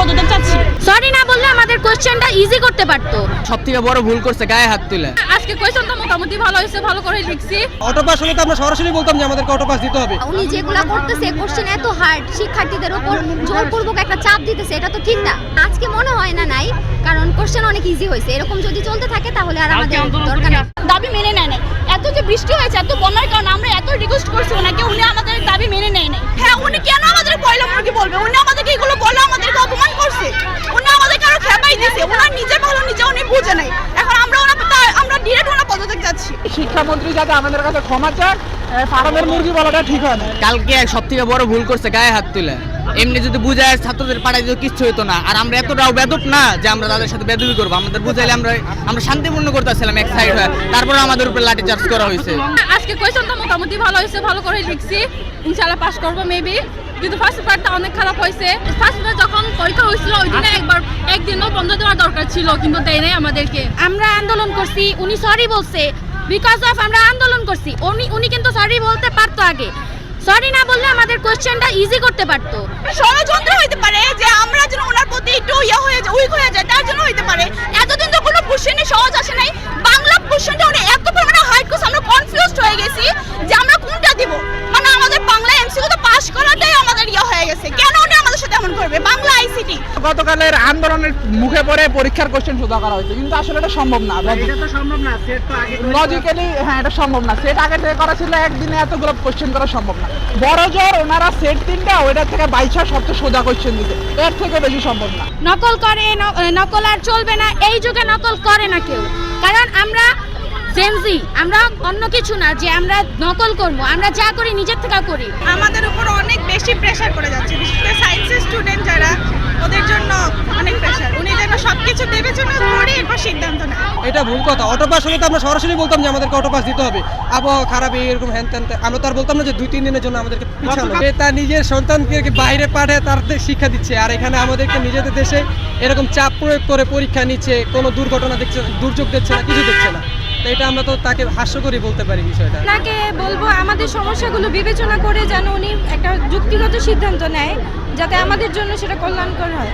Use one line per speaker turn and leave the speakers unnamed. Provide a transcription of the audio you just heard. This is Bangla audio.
পদত্যাগ চাচ্ছি।
সরি না বললে আমাদের কোশ্চেনটা ইজি করতে পারতো।
সবথেকে বড় ভুল করছে গায়ে হাত তুলে।
আজকে কোশ্চেনটা মোটামুটি ভালো হয়েছে, ভালো করে লিখছি।
অটো পাস হলে তো আমরা সরাসরি বলতাম যে আমাদেরকে অটো পাস দিতে হবে।
উনি যেগুলা করতেছে কোশ্চেন এত হার্ড, শিক্ষার্থীদের উপর জোরপূর্বক একটা চাপ দিতেছে, এটা তো ঠিক না। আজকে মনে হয় না নাই, কারণ কোশ্চেন অনেক ইজি হয়েছে। এরকম যদি চলতে থাকে তাহলে আর আমাদের দরকার নেই।
দাবি মেনে নেয় নাই। এত যে বৃষ্টি হয়েছে, এত বন্যার কারণে আমরা এত রিকোয়েস্ট করছি ওনাকে, উনি আমাদের দাবি মেনে নেয় নাই। হ্যাঁ, উনি কেন আমাদের পয়লা মুরগি বলবে? উনি আমাদেরকে এগুলো বলে আমাদেরকে অপমান করছে। উনি আমাদেরকে আরো খেপাই দিয়েছে। ওনার নিজের ভালো নিজে উনি বুঝে নাই। এখন আমরা আমরা ডিরেক্ট ওনার পদত্যাগ যাচ্ছি।
শিক্ষামন্ত্রী যাতে আমাদের কাছে ক্ষমা চায়, ফার্মের মুরগি বলাটা ঠিক হয় না।
কালকে সবথেকে বড় ভুল করছে গায়ে হাত তুলে। এমনি যদি বুঝায় ছাত্রদের পাঠাই দিত কিচ্ছু হতো না। আর আমরা এতটাও বেদব না যে আমরা তাদের সাথে বেদবি করবো। আমাদের বুঝাইলে আমরা শান্তিপূর্ণ করতেছিলাম এক সাইড হয়ে, তারপরে আমাদের উপরে লাঠি চার্জ করা হয়েছে।
আজকে কোশ্চেনটা মোটামুটি ভালো হয়েছে, ভালো করে লিখছি। ইনশাআল্লাহ পাস করবো মেবি। কিন্তু ফার্স্ট পেপারটা অনেক খারাপ হয়েছে। ফার্স্ট পেপার যখন পরীক্ষা হয়েছিল ওই দিনে একদিনও বন্ধ দেওয়ার দরকার ছিল, কিন্তু দেয় নাই আমাদেরকে।
আমরা আন্দোলন করছি, উনি সরি বলছে, বিকজ অফ আমরা আন্দোলন করছি। উনি কিন্তু সরি বলতে পারতো আগে। সরি না বললে আমাদের কোশ্চেনটা ইজি করতে পারতো।
ষড়যন্ত্র হইতে পারে যে আমরা যেন ওনার প্রতি একটু উইক হয়ে যায়, তার জন্য হইতে পারে। এতদিন তো কোনো কোশ্চেনই সহজ আসে নাই। বাংলা কোশ্চেনটা উনি এত পরিমাণে হার্ড করছে, আমরা কনফিউজড হয়ে গেছি যে আমরা কোনটা দিব। মানে আমাদের বাংলা এমসিকিউ তো পাস করাটাই আমাদের হয়ে গেছে। কেন উনি আমাদের সাথে এমন করবে? বাংলা আইসিটি
গতকালের আন্দোলনের মুখে পড়ে পরীক্ষার কোশ্চেন সোজা করা হয়েছে, কিন্তু আসলে এটা সম্ভব না। লজিক্যালি হ্যাঁ, এটা সম্ভব না। সেট আগে থেকে করা ছিল, একদিনে এতগুলো কোশ্চেন করা সম্ভব না। বড় জোর ওনারা সেট 3টা, ওইটা থেকে 22 সবচেয়ে সোজা কোশ্চেন দিতে, এর থেকে বেশি সম্ভব না।
নকল করে, নকল আর চলবে না। এই যুগে নকল করে না কেউ, কারণ আমরা জেনজি, আমরা অন্য কিছু না যে আমরা নকল করবো। আমরা যা করি নিজের থেকে করি।
আমাদের উপর অনেক বেশি প্রেসার করে যাচ্ছে, বিশেষ করে সায়েন্সের স্টুডেন্ট যারা, ওদের জন্য অনেক প্রেসার। উনি যেন সবকিছু বিবেচনা করে এরপর সিদ্ধান্ত নেয়।
এটা ভুল কথা। অটো পাস হলে তো আমরা সরাসরি বলতাম যে আমাদেরকে অটো পাস দিতে হবে। আবহাওয়া খারাপ এরকম হ্যান ত্যান, আমরা তো আর বলতাম না যে 2-3 দিনের জন্য আমাদেরকে পিছানো। সে তার নিজের সন্তানকে বাইরে পাঠিয়ে তার শিক্ষা দিচ্ছে, আর এখানে আমাদেরকে নিজেদের দেশে এরকম চাপ প্রয়োগ করে পরীক্ষা নিচ্ছে, কোনো দুর্ঘটনা দেখছে, দুর্যোগ দেখছে না, কিছু দেখছে না। তো এটা আমরা তো তাকে হাস্যকরই বলতে পারি বিষয়টা।
তাকে বলবো আমাদের সমস্যাগুলো বিবেচনা করে যেন উনি একটা যুক্তিগত সিদ্ধান্ত নেয়, যাতে আমাদের জন্য সেটা কল্যাণকর হয়।